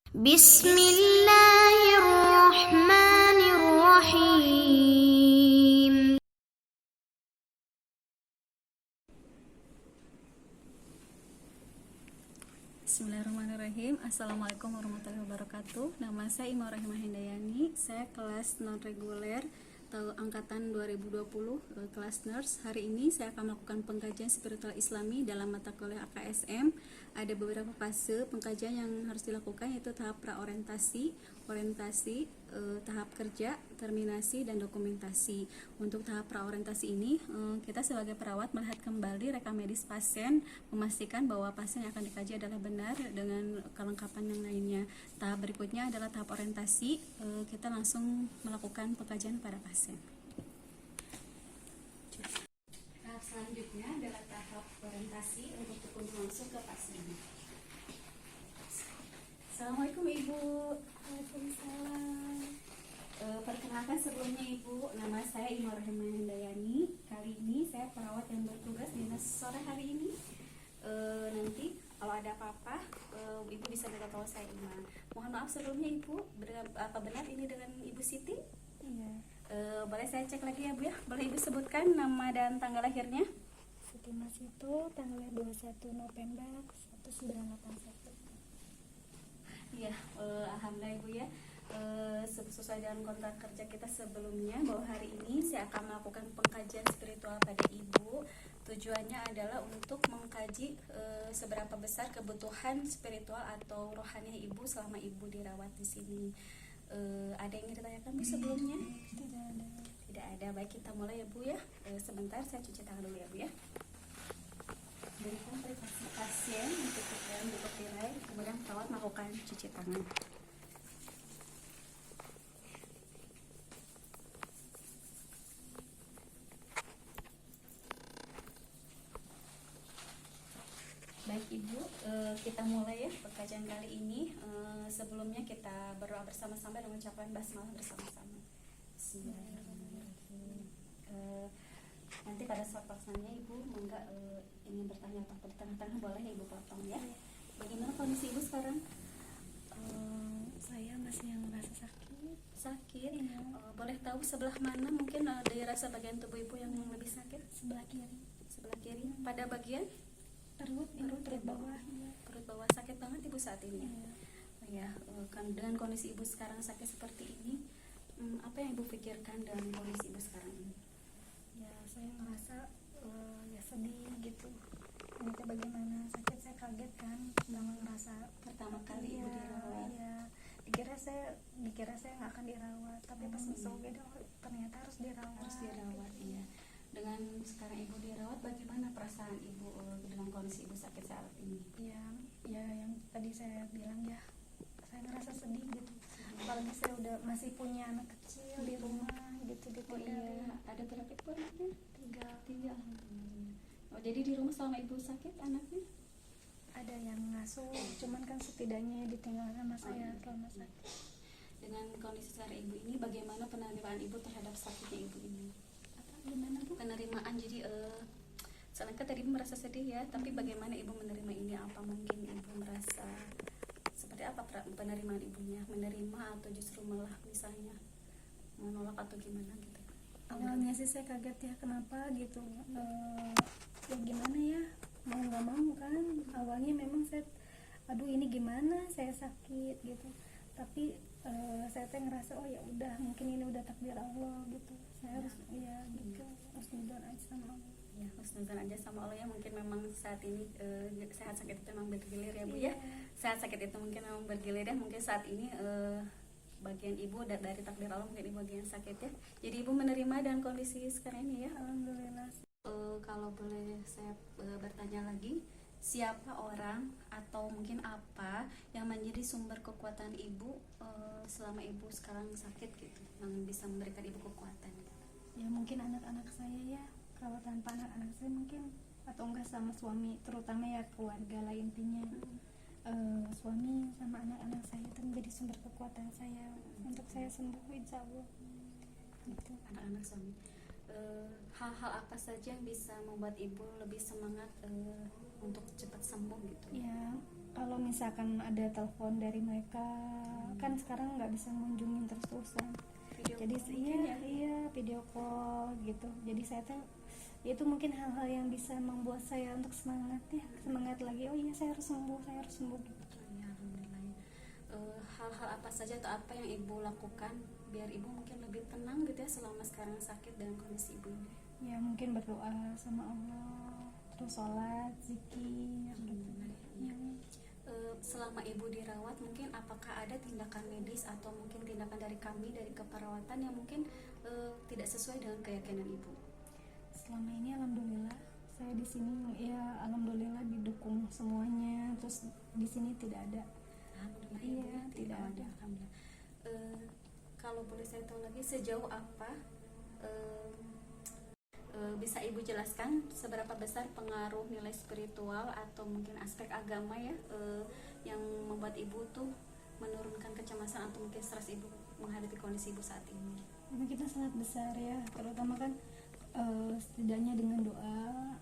Bismillahirrahmanirrahim. Bismillahirrahmanirrahim. Assalamualaikum warahmatullahi wabarakatuh. Nama saya Ima Rahimah Hindayani. Saya kelas non reguler angkatan 2020, kelas nurse. Hari ini saya akan melakukan pengkajian spiritual Islami dalam mata kuliah AKSM. Ada beberapa fase pengkajian yang harus dilakukan, yaitu tahap praorientasi, orientasi, tahap kerja, terminasi, dan dokumentasi. Untuk tahap praorientasi ini, kita sebagai perawat melihat kembali rekam medis pasien, memastikan bahwa pasien yang akan dikaji adalah benar dengan kelengkapan yang lainnya. Tahap berikutnya adalah tahap orientasi. Kita langsung melakukan pengkajian pada pasien. Tahap selanjutnya adalah tahap orientasi untuk berkunjung langsung ke pasien. Assalamualaikum Ibu. Waalaikumsalam. Perkenalkan sebelumnya Ibu, nama saya Ima Rahimah Hindayani. Kali ini saya perawat yang bertugas di sore hari ini. Nanti kalau ada apa-apa, Ibu bisa beritahu saya Ima. Mohon maaf sebelumnya Ibu, apa benar ini dengan Ibu Siti? Iya. Boleh saya cek lagi ya Bu ya? Boleh Ibu sebutkan nama dan tanggal lahirnya? Siti Mas itu tanggal 21 November 1981. Iya, alhamdulillah Ibu ya. Sesuai dengan kontrak kerja kita sebelumnya, bahwa hari ini saya akan melakukan pengkajian spiritual pada Ibu. Tujuannya adalah untuk mengkaji seberapa besar kebutuhan spiritual atau rohani Ibu selama Ibu dirawat di sini. Ada yang ingin ditanyakan Bu sebelumnya? Tidak ada. Tidak ada. Baik, kita mulai ya Bu ya. Sebentar saya cuci tangan dulu ya Bu ya. Berikan privasi pasien untuk tirai, kemudian perawat melakukan cuci tangan. Baik Ibu, kita mulai ya pengkajian kali ini. Sebelumnya kita berdoa bersama-sama dengan ucapan basmalah bersama-sama. Bismillahirrahmanirrahim. Nanti pada saat pelaksanaannya Ibu enggak ingin bertanya apa di tengah-tengah, boleh ya Ibu potong ya. Bagaimana kondisi Ibu sekarang? Saya masih yang merasa sakit. Sakit? Iya. Boleh tahu sebelah mana mungkin dirasa bagian tubuh Ibu yang lebih sakit? Sebelah kiri. Sebelah kiri. Pada bagian Perut bawah. Iya. perut bawah sakit banget Ibu saat ini. Iya. Ya, kan dengan kondisi Ibu sekarang sakit seperti ini, apa yang Ibu pikirkan dengan kondisi Ibu sekarang ini? Ya, saya merasa ya sedih gitu. Ini teh bagaimana sakit, saya kaget kan, pertama ngerasa Pertama kali Ibu dirawat. Iya. Dikira saya nggak akan dirawat, tapi pas masuk UGD ternyata harus dirawat. Harus dirawat, iya. Dengan sekarang Ibu dirawat, bagaimana perasaan Ibu dengan kondisi Ibu sakit saat ini? Ya yang tadi saya bilang ya, saya ngerasa sedih gitu. Apalagi saya udah masih punya anak kecil di rumah gitu Oh ditinggalin. iya, ada berapa Ibu anaknya? Tiga. Alhamdulillah. Oh, jadi di rumah selama Ibu sakit anaknya? Ada yang ngasuh, cuman kan setidaknya ditinggal sama saya selama sakit. Dengan kondisi sekarang Ibu ini, bagaimana penerimaan Ibu terhadap sakitnya Ibu ini? Gimana Bu? Penerimaan, jadi selain kan tadi Ibu merasa sedih ya, tapi bagaimana Ibu menerima ini? Apa mungkin Ibu merasa seperti apa penerimaan Ibunya? Menerima atau justru malah misalnya menolak atau gimana gitu? Awalnya sih saya kaget ya, kenapa gitu. Ya gimana ya, mau nggak mau kan. Awalnya memang saya, aduh ini gimana, saya sakit gitu. Tapi saya teh ngerasa oh ya udah, mungkin ini udah takdir Allah gitu. Saya harus ya gitu, harus husnuzon aja sama Allah. Ya, husnuzon aja sama Allah ya. Mungkin memang saat ini sehat sakit itu memang bergilir ya Bu ya. Sehat sakit itu mungkin memang bergilir ya. Mungkin saat ini bagian Ibu dari takdir Allah, mungkin Ibu bagian sakit ya. Jadi Ibu menerima dan kondisi sekarang ini ya. Alhamdulillah. Kalau boleh saya bertanya lagi, siapa orang atau mungkin apa yang menjadi sumber kekuatan Ibu selama Ibu sekarang sakit gitu, yang bisa memberikan Ibu kekuatan? Ya mungkin anak-anak saya ya, kalau tanpa anak-anak saya mungkin, atau enggak sama suami, terutama ya keluarga lah intinya. Suami sama anak-anak saya itu menjadi sumber kekuatan saya untuk saya sembuh insya Allah gitu. Anak-anak suami, hal-hal apa saja yang bisa membuat Ibu lebih semangat untuk cepat sembuh gitu? Ya kalau misalkan ada telepon dari mereka, kan sekarang nggak bisa ngunjungin terus-terusan. Video Jadi call mungkin ya? iya video call gitu. Jadi saya tuh itu mungkin hal-hal yang bisa membuat saya untuk semangat lagi. Oh iya, saya harus sembuh gitu. Ya, alhamdulillah. Hal-hal apa saja atau apa yang ibu lakukan biar ibu mungkin lebih tenang gitu ya selama sekarang sakit dan kondisi ibu ini? Ya mungkin berdoa sama Allah, terus sholat, zikir gitu. Ya. Selama ibu dirawat mungkin apakah ada tindakan medis atau mungkin tindakan dari kami dari keperawatan yang mungkin tidak sesuai dengan keyakinan ibu? Selama ini alhamdulillah saya di sini ya alhamdulillah didukung semuanya, terus di sini tidak ada. Alhamdulillah Iya, ibu ya, tidak ada. Alhamdulillah. Kalau boleh saya tahu lagi sejauh apa bisa ibu jelaskan seberapa besar pengaruh nilai spiritual atau mungkin aspek agama ya yang membuat ibu tuh menurunkan kecemasan atau mungkin stres ibu menghadapi kondisi ibu saat ini? Mungkin kita sangat besar ya, terutama kan setidaknya dengan doa,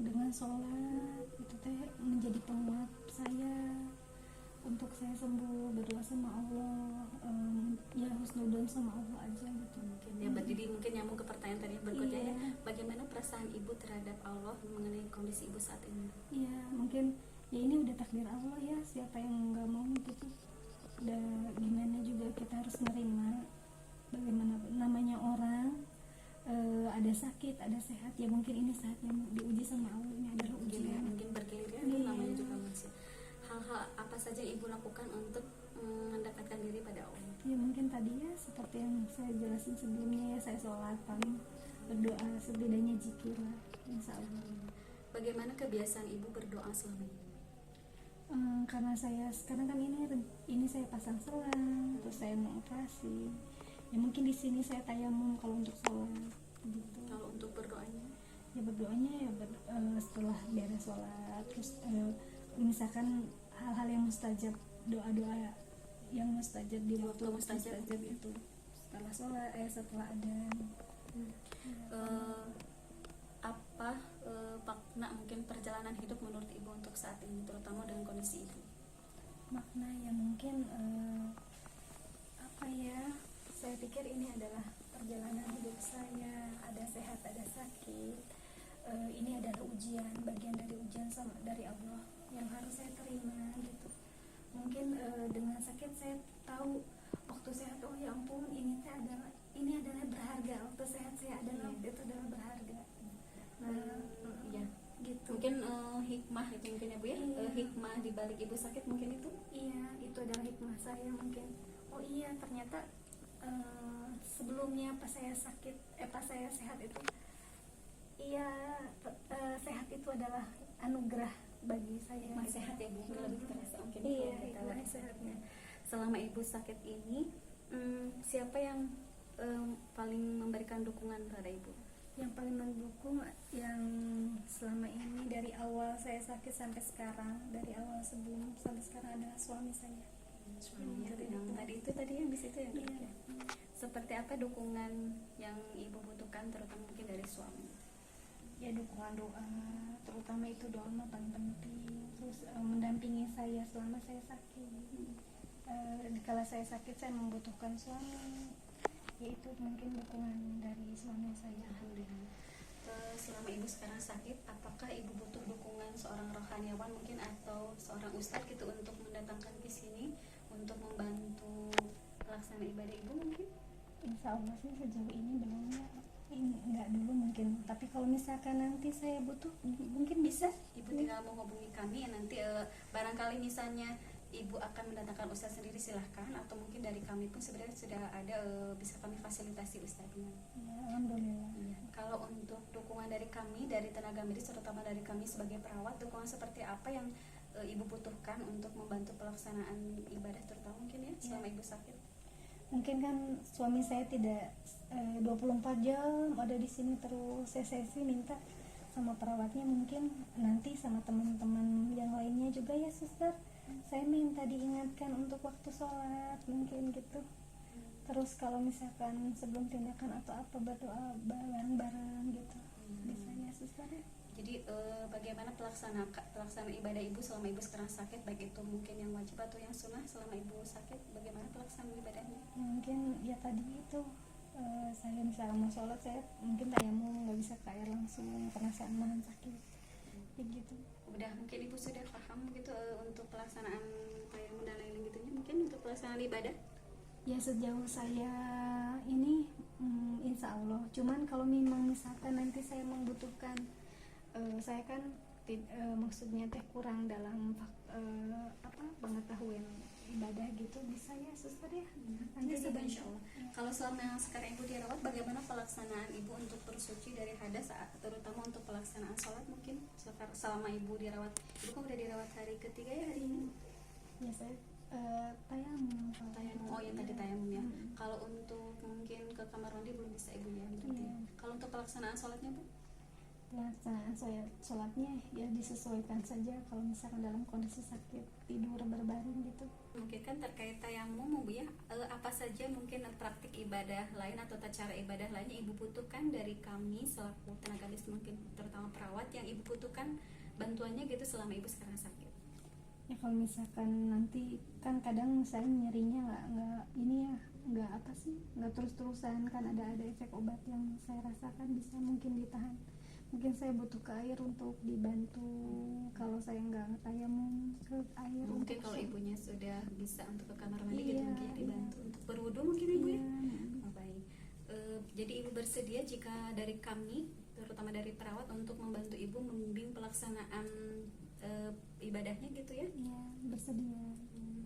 dengan sholat itu teh menjadi penguat saya untuk saya sembuh. Berdoa sama Allah, ya husnudzon sama Allah aja gitu. Mungkin ya, jadi mungkin nyambung ke pertanyaan tadi berikutnya Iya. ya, bagaimana perasaan ibu terhadap Allah mengenai kondisi ibu saat ini? Iya, mungkin ya ini udah takdir Allah ya, siapa yang nggak mau gitu. Udah gimana juga kita harus menerima, bagaimana namanya orang, ada sakit ada sehat, ya mungkin ini saatnya diuji sama Allah, ini adalah Mungkin ya, ujian. mungkin bergilir ya, Iya. namanya juga manusia. Hal-hal apa saja yang ibu lakukan untuk mendekatkan diri pada Allah? Ya mungkin tadi ya seperti yang saya jelasin sebelumnya ya, saya sholat paling, berdoa, setidaknya zikir lah, insya Allah. Bagaimana kebiasaan ibu berdoa selama ini? Karena saya sekarang kan ini saya pasang selang, terus saya mau operasi, ya mungkin di sini saya tayamum kalau untuk sholat gitu. Kalau untuk berdoanya? Ya berdoanya ya setelah beres sholat, terus misalkan hal-hal yang mustajab, doa-doa yang mustajab di waktu mustajab itu setelah sholat, setelah adzan. Apa makna mungkin perjalanan hidup menurut ibu untuk saat ini, terutama dengan kondisi ibu? Makna ya mungkin apa ya, saya pikir ini adalah perjalanan hidup saya, ada sehat ada sakit. Ini adalah ujian, bagian dari ujian dari Allah yang harus saya terima gitu. Mungkin dengan sakit saya tahu waktu sehat, oh ya ampun, ini adalah berharga, waktu sehat saya adalah waktu itu adalah berharga. Nah, Ya, gitu. mungkin hikmah itu mungkin ya bu ya. Iya. Hikmah di balik ibu sakit mungkin itu? Iya, itu adalah hikmah saya mungkin. Oh iya, ternyata sebelumnya pas saya sehat itu, iya, sehat itu adalah anugerah bagi saya. Hikmah sehat ya bu, lebih terasa mungkin. Iya, kalau kita hikmah lihat. sehatnya. Selama ibu sakit ini, siapa yang paling memberikan dukungan pada ibu? Yang paling mendukung yang selama ini dari awal saya sakit sampai sekarang, dari awal sebelum sampai sekarang adalah suami saya. Suami ya, Yang yang tadi yang di situ yang Iya. ya. Seperti apa dukungan yang ibu butuhkan, terutama mungkin dari suami? Ya dukungan doa, terutama itu doa mah paling penting. Terus mendampingi saya selama saya sakit. Kalau saya sakit saya membutuhkan suami, yaitu mungkin dukungan dari suami saya. Alhamdulillah. Selama ibu sekarang sakit, apakah ibu butuh dukungan seorang rohaniawan mungkin atau seorang ustadz gitu untuk mendatangkan ke sini untuk membantu pelaksanaan ibadah ibu mungkin? Insya Allah sih sejauh ini belum ya, ini enggak dulu mungkin, tapi kalau misalkan nanti saya butuh mungkin bisa. Ibu tinggal menghubungi kami ya nanti, barangkali misalnya ibu akan mendatangkan ustadz sendiri silahkan, atau mungkin dari kami pun sebenarnya sudah ada, bisa kami fasilitasi ustadznya. Ya, alhamdulillah. Iya. Kalau untuk dukungan dari kami, dari tenaga medis, terutama dari kami sebagai perawat, dukungan seperti apa yang ibu butuhkan untuk membantu pelaksanaan ibadah terutama mungkin ya selama ibu sakit? Mungkin kan suami saya tidak 24 jam ada di sini terus. Saya sih minta sama perawatnya, mungkin nanti sama teman-teman yang lainnya juga ya suster, saya minta diingatkan untuk waktu sholat mungkin gitu. Terus kalau misalkan sebelum tindakan atau apa berdoa bareng-bareng gitu, bisa ya suster ya. Jadi bagaimana pelaksanaan ibadah ibu selama ibu sekarang sakit, baik itu mungkin yang wajib atau yang sunnah selama ibu sakit, bagaimana pelaksanaan ibadahnya? Ya, mungkin ya tadi itu saya misalnya mau sholat, saya mungkin tayamum, nggak bisa ke air langsung karena saya nahan sakit ya gitu. Udah mungkin ibu sudah paham gitu untuk pelaksanaan tayamum dan lain-lain gitunya, mungkin untuk pelaksanaan ibadah. Ya sejauh saya ini insya Allah, cuman kalau memang misalkan nanti saya membutuhkan, saya kan maksudnya teh kurang dalam pengetahuan ibadah gitu, bisa ya suster ya nanti Bisa, dibantu. insya Allah. Kalau selama sekarang ibu dirawat, bagaimana pelaksanaan ibu untuk bersuci dari hadas, terutama untuk pelaksanaan sholat mungkin selama ibu dirawat? Ibu kan udah dirawat hari ketiga ya hari ini. Ya saya tayamum. Tayamum, oh yang tadi tayamum ya. Kalau untuk mungkin ke kamar mandi belum bisa ibu ya berarti. Iya. Kalau untuk pelaksanaan sholatnya bu? Pelaksanaan saya sholatnya ya disesuaikan saja, kalau misalkan dalam kondisi sakit tidur berbaring gitu. Mungkin kan terkait tayamum bu ya, apa saja mungkin praktik ibadah lain atau cara ibadah lainnya ibu butuhkan dari kami selaku tenaga medis, mungkin terutama perawat, yang ibu butuhkan bantuannya gitu selama ibu sekarang sakit? Ya kalau misalkan nanti kan kadang saya nyerinya nggak ini ya, nggak terus-terusan, kan ada efek obat yang saya rasakan, bisa mungkin ditahan. Mungkin saya butuh ke air untuk dibantu, kalau saya nggak tayamum ke air. Mungkin untuk kalau ibunya sudah bisa untuk ke kamar mandi Iya, gitu mungkin dibantu iya. untuk berwudu mungkin ibu ya. Iya. Oh, baik. Jadi ibu bersedia jika dari kami terutama dari perawat untuk membantu ibu membimbing pelaksanaan ibadahnya gitu ya? Iya, bersedia.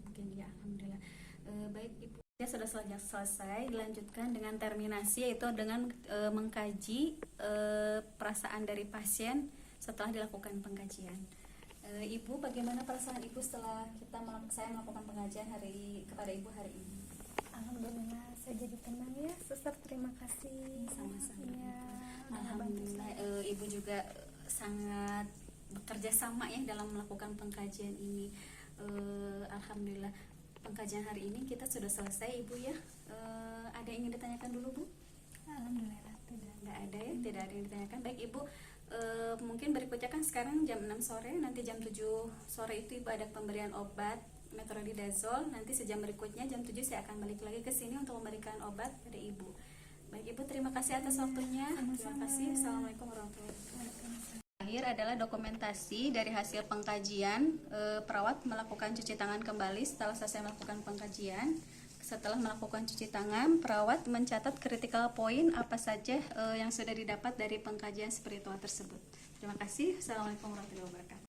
Mungkin ya, alhamdulillah. Baik ibu, ya sudah selesai. Dilanjutkan dengan terminasi, yaitu dengan mengkaji perasaan dari pasien setelah dilakukan pengkajian. Ibu, bagaimana perasaan ibu setelah saya melakukan pengajian kepada ibu hari ini? Alhamdulillah saya jadi tenang ya suster, terima kasih. Sama-sama. Ya, Alhamdulillah, ibu juga sangat bekerja sama ya dalam melakukan pengkajian ini. Alhamdulillah, pengkajian hari ini kita sudah selesai ibu ya. Ada yang ingin ditanyakan dulu bu? Alhamdulillah tidak. Nggak ada ya, tidak ada yang ditanyakan. Baik ibu, mungkin berikutnya kan sekarang jam 6 sore, nanti jam 7 sore itu ibu ada pemberian obat metronidazole. Nanti sejam berikutnya jam 7 saya akan balik lagi ke sini untuk memberikan obat pada ibu. Baik ibu, terima kasih atas waktunya. Terima kasih. Assalamualaikum warahmatullahi wabarakatuh. Terakhir adalah dokumentasi dari hasil pengkajian. Perawat melakukan cuci tangan kembali setelah selesai melakukan pengkajian. Setelah melakukan cuci tangan, perawat mencatat critical point apa saja yang sudah didapat dari pengkajian spiritual tersebut. Terima kasih. Assalamualaikum warahmatullahi wabarakatuh.